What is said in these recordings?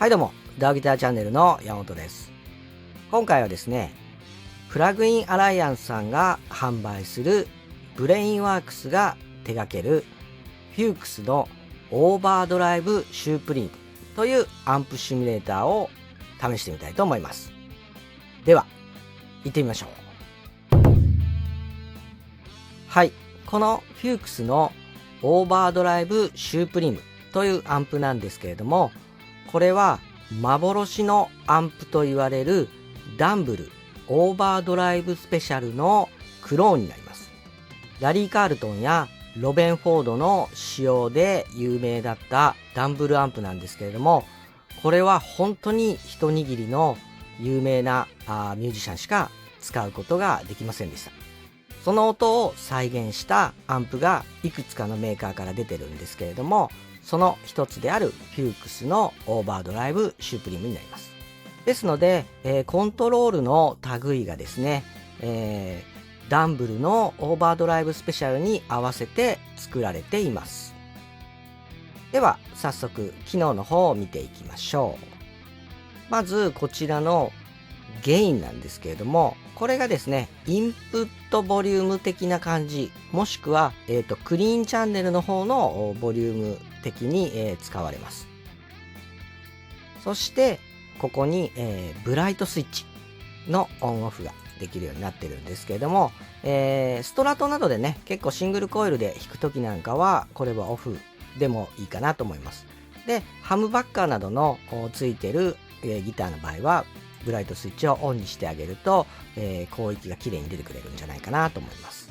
はいどうも、ダウギターチャンネルの山本です。今回はですね、プラグインアライアンスさんが販売するブレインワークスが手掛けるフュークスのオーバードライブシュープリームというアンプシミュレーターを試してみたいと思います。では、行ってみましょう。はい、このフュークスのオーバードライブシュープリームというアンプなんですけれども、これは幻のアンプと言われるダンブルオーバードライブスペシャルのクローンになります。ラリー・カールトンやロベン・フォードの使用で有名だったダンブルアンプなんですけれども、これは本当に一握りの有名なミュージシャンしか使うことができませんでした。その音を再現したアンプがいくつかのメーカーから出てるんですけれども、その一つであるフュークスのオーバードライブシュープリームになります。ですので、コントロールの類がですね、ダンブルのオーバードライブスペシャルに合わせて作られています。では早速機能の方を見ていきましょう。まずこちらのゲインなんですけれども、これがですね、インプットボリューム的な感じ、もしくは、クリーンチャンネルの方のボリューム的に、使われます。そしてここに、ブライトスイッチのオンオフができるようになってるんですけれども、ストラトなどでね、結構シングルコイルで弾く時なんかはこれはオフでもいいかなと思います。で、ハムバッカーなどのついてる、ギターの場合はブライトスイッチをオンにしてあげると、広域が綺麗に出てくれるんじゃないかなと思います。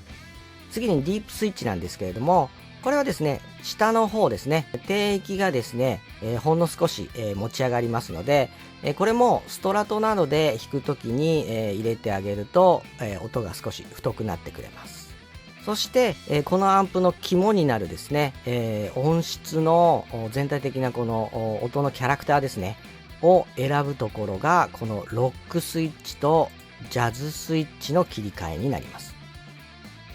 次にディープスイッチなんですけれども、これはですね、下の方ですね、低域がですね、ほんの少し、持ち上がりますので、これもストラトなどで弾くときに、入れてあげると、音が少し太くなってくれます。そして、このアンプの肝になるですね、音質の全体的なこの音のキャラクターですねを選ぶところが、このロックスイッチとジャズスイッチの切り替えになります。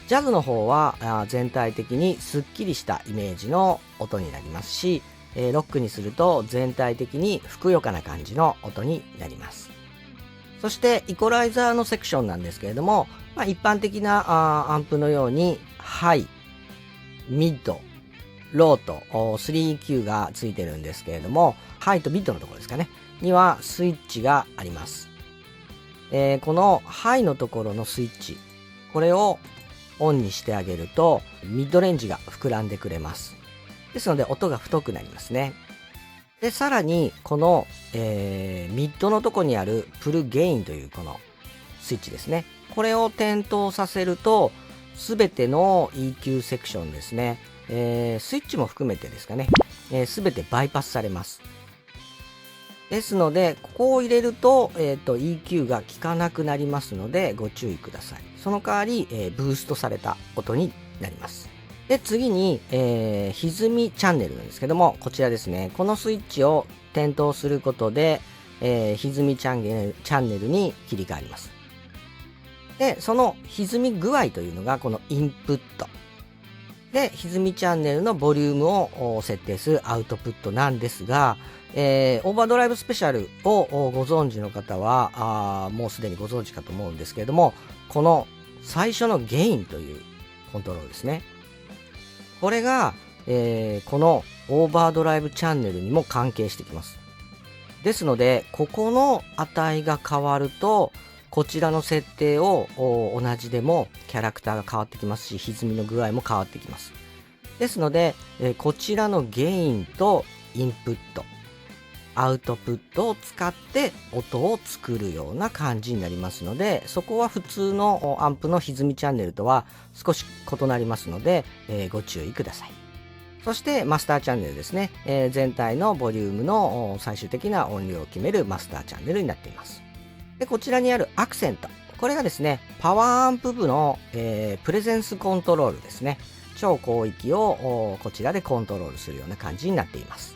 ジャズの方は全体的にすっきりしたイメージの音になりますし、ロックにすると全体的にふくよかな感じの音になります。そしてイコライザーのセクションなんですけれども、一般的なアンプのようにハイ、ミッド、ローと 3EQ がついてるんですけれども、ハイとミッドのところですかねにはスイッチがあります。このハイのところのスイッチ、これをオンにしてあげるとミッドレンジが膨らんでくれます。ですので音が太くなりますね。で、さらにこの、ミッドのとこにあるプルゲインというこのスイッチですね、これを点灯させると全ての EQ セクションですね、スイッチも含めてですかね、全てバイパスされます。ですのでここを入れると、EQ が効かなくなりますのでご注意ください。その代わり、ブーストされた音になります。で、次に、歪みチャンネルなんですけども、こちらですね、このスイッチを点灯することで、歪みチャンネルに切り替わります。で、その歪み具合というのがこのインプットで、歪みチャンネルのボリュームを設定するアウトプットなんですが、オーバードライブスペシャルをご存知の方はもうすでにご存知かと思うんですけれども、この最初のゲインというコントロールですね、これが、このオーバードライブチャンネルにも関係してきます。ですのでここの値が変わるとこちらの設定を同じでもキャラクターが変わってきますし、歪みの具合も変わってきます。ですので、こちらのゲインとインプット、アウトプットを使って音を作るような感じになりますので、そこは普通のアンプの歪みチャンネルとは少し異なりますので、ご注意ください。そしてマスターチャンネルですね、全体のボリュームの最終的な音量を決めるマスターチャンネルになっています。で、こちらにあるアクセント、これがですね、パワーアンプ部の、プレゼンスコントロールですね、超広域をこちらでコントロールするような感じになっています。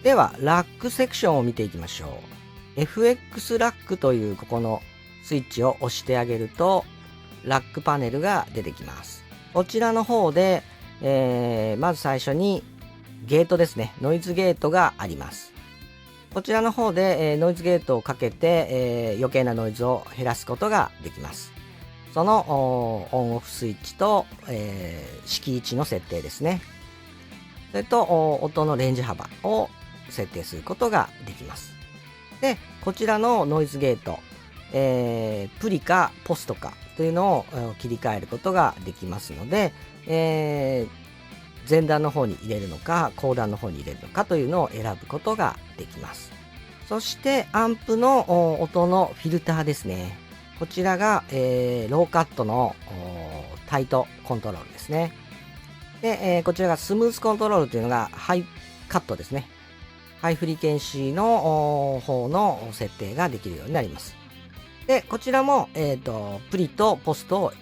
ではラックセクションを見ていきましょう。 FX ラックというここのスイッチを押してあげるとラックパネルが出てきます。こちらの方で、まず最初にゲートですね、ノイズゲートがあります。こちらの方で、ノイズゲートをかけて、余計なノイズを減らすことができます。そのオンオフスイッチと、式位置の設定ですね。それと音のレンジ幅を設定することができます。で、こちらのノイズゲート、プリかポストかというのを切り替えることができますので、前段の方に入れるのか後段の方に入れるのかというのを選ぶことができます。そしてアンプの音のフィルターですね。こちらが、ローカットのタイトコントロールですね。で、こちらがスムースコントロールというのがハイカットですね。ハイフリケンシーの方の設定ができるようになります。で、こちらも、プリとポストを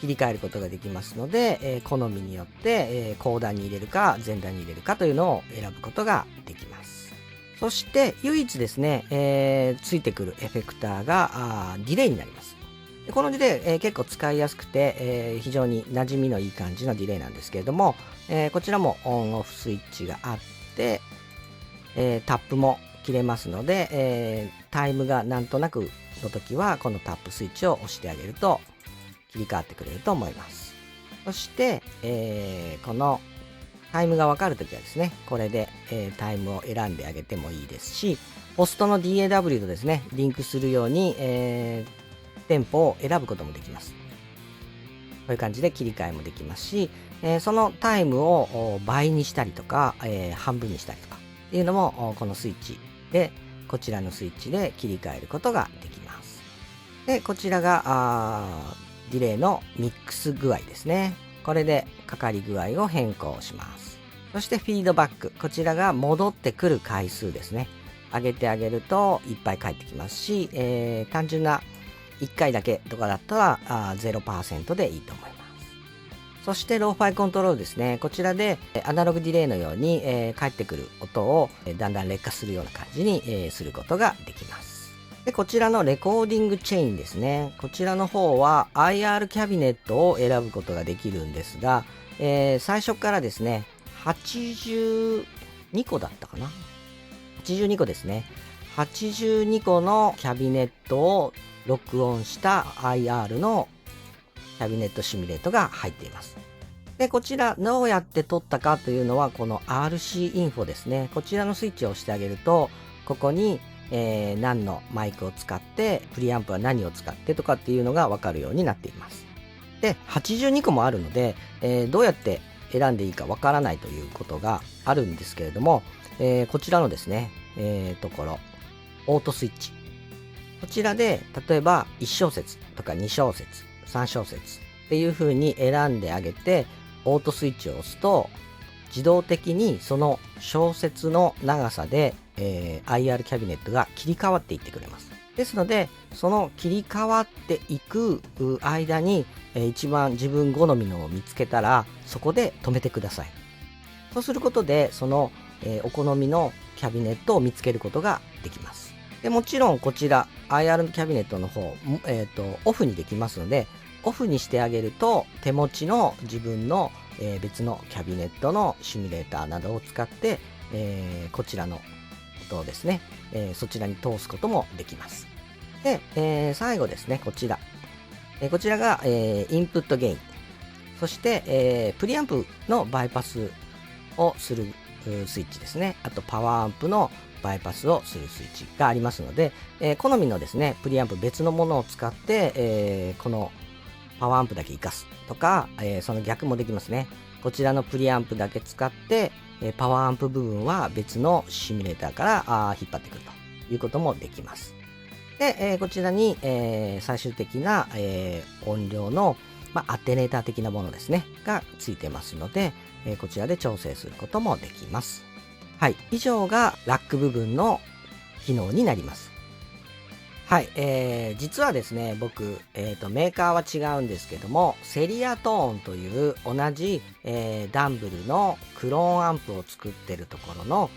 切り替えることができますので、好みによって、後段に入れるか前段に入れるかというのを選ぶことができます。そして唯一ですね、ついてくるエフェクターがディレイになります。でこのディレイ、結構使いやすくて、非常に馴染みのいい感じのディレイなんですけれども、こちらもオンオフスイッチがあって、タップも切れますので、タイムがなんとなくの時はこのタップスイッチを押してあげると切り替わってくれると思います。そして、このタイムが分かるときはですね、これで、タイムを選んであげてもいいですし、ポストの DAW とですね、リンクするように、テンポを選ぶこともできます。こういう感じで切り替えもできますし、そのタイムを倍にしたりとか、半分にしたりとかっていうのも、このスイッチで、こちらのスイッチで切り替えることができます。で、こちらがディレイのミックス具合ですね。これでかかり具合を変更します。そしてフィードバック。こちらが戻ってくる回数ですね。上げてあげるといっぱい返ってきますし、単純な1回だけとかだったら0% でいいと思います。そしてローファイコントロールですね。こちらでアナログディレイのように、返ってくる音をだんだん劣化するような感じに、することができます。で、こちらのレコーディングチェーンですね。こちらの方は IR キャビネットを選ぶことができるんですが、最初からですね、82個だったかな。82個ですね。82個のキャビネットを録音した IR のキャビネットシミュレートが入っています。で、こちらどうやって撮ったかというのはこの RC インフォですね。こちらのスイッチを押してあげると、ここに何のマイクを使って、プリアンプは何を使ってとかっていうのが分かるようになっています。で、82個もあるので、どうやって選んでいいか分からないということがあるんですけれども、こちらのですね、ところ、オートスイッチ。こちらで、例えば1小節とか2小節、3小節っていう風に選んであげて、オートスイッチを押すと、自動的にその小節の長さで、IR キャビネットが切り替わっていってくれます。ですので、その切り替わっていく間に、一番自分好みのを見つけたら、そこで止めてください。そうすることで、その、お好みのキャビネットを見つけることができます。でもちろんこちら IR キャビネットの方、オフにできますので、オフにしてあげると手持ちの自分の、別のキャビネットのシミュレーターなどを使って、こちらの音をですね、そちらに通すこともできます。で、最後ですね、こちら。こちらが、インプットゲイン。そして、プリアンプのバイパスをするスイッチですね。あとパワーアンプのバイパスをするスイッチがありますので、好みのですね、プリアンプ別のものを使って、このパワーアンプだけ活かすとか、その逆もできますね。こちらのプリアンプだけ使って、パワーアンプ部分は別のシミュレーターから引っ張ってくるということもできます。で、こちらに、最終的な、音量の、アテネーター的なものですね、がついてますので、こちらで調整することもできます。はい。以上がラック部分の機能になります。はい。実はですね、僕、メーカーは違うんですけども、セリアトーンという同じ、ダンブルのクローンアンプを作ってるところの、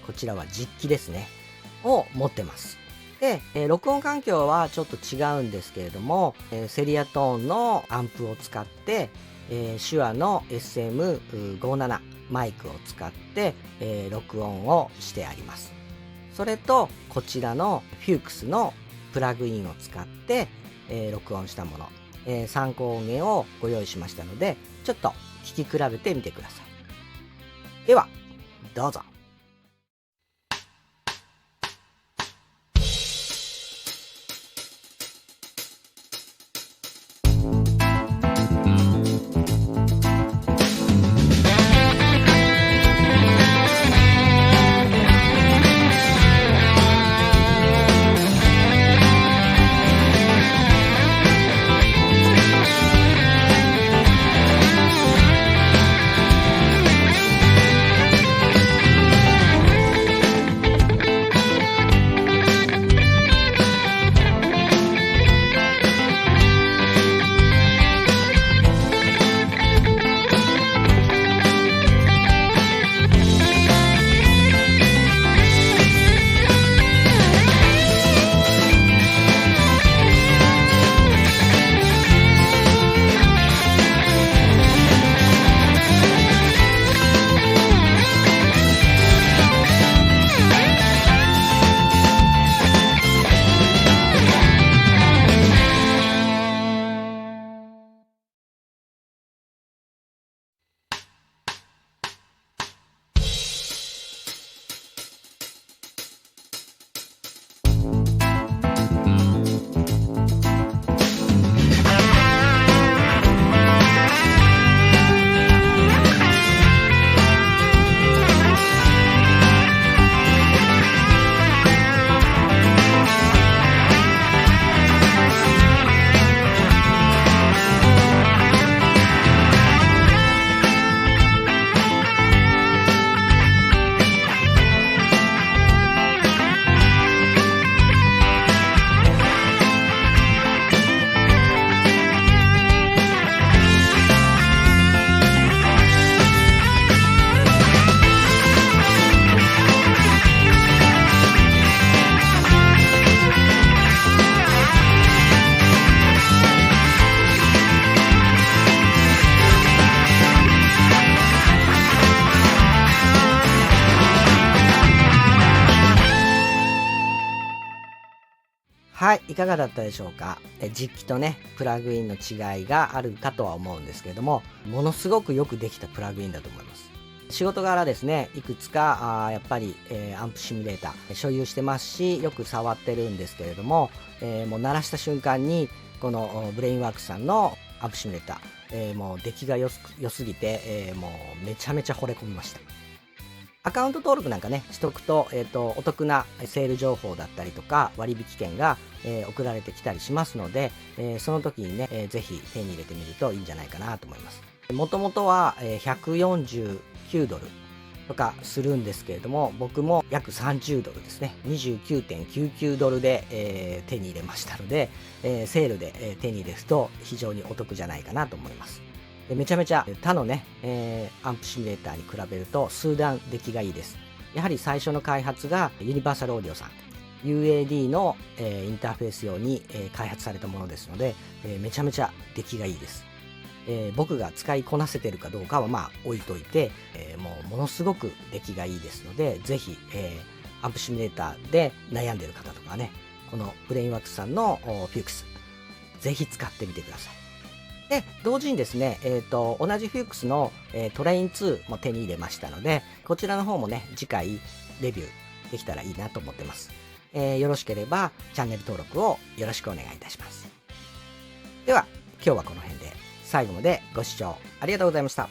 こちらは実機ですね、を持ってます。で、録音環境はちょっと違うんですけれども、セリアトーンのアンプを使って、手話の SM57 マイクを使って、録音をしてあります。それとこちらのフュークスのプラグインを使って、録音したもの、参考音源をご用意しましたので、ちょっと聞き比べてみてください。ではどうぞ。はい、いかがだったでしょうか。実機とね、プラグインの違いがあるかとは思うんですけれども、ものすごくよくできたプラグインだと思います。仕事柄ですね、いくつかやっぱり、アンプシミュレーター所有してますし、よく触ってるんですけれども、もう鳴らした瞬間にこのブレインワークスさんのアンプシミュレーター、もう出来が良すぎて、もうめちゃめちゃ惚れ込みました。アカウント登録なんかねしとくと、お得なセール情報だったりとか割引券が、送られてきたりしますので、その時にね、ぜひ手に入れてみるといいんじゃないかなと思います。もともとは、$149とかするんですけれども、僕も約$30ですね、$29.99で、手に入れましたので、セールで、手に入れると非常にお得じゃないかなと思います。めちゃめちゃ他のね、アンプシミュレーターに比べると数段出来がいいです。やはり最初の開発がユニバーサルオーディオさん UAD の、インターフェース用に、開発されたものですので、めちゃめちゃ出来がいいです。僕が使いこなせてるかどうかはまあ置いといて、ものすごく出来がいいですので、ぜひ、アンプシミュレーターで悩んでる方とかね、このブレインワークスさんのフュークスぜひ使ってみてください。で同時にですね、同じフュークスの、トレイン2も手に入れましたので、こちらの方もね次回レビューできたらいいなと思ってます。よろしければチャンネル登録をよろしくお願いいたします。では今日はこの辺で、最後までご視聴ありがとうございました。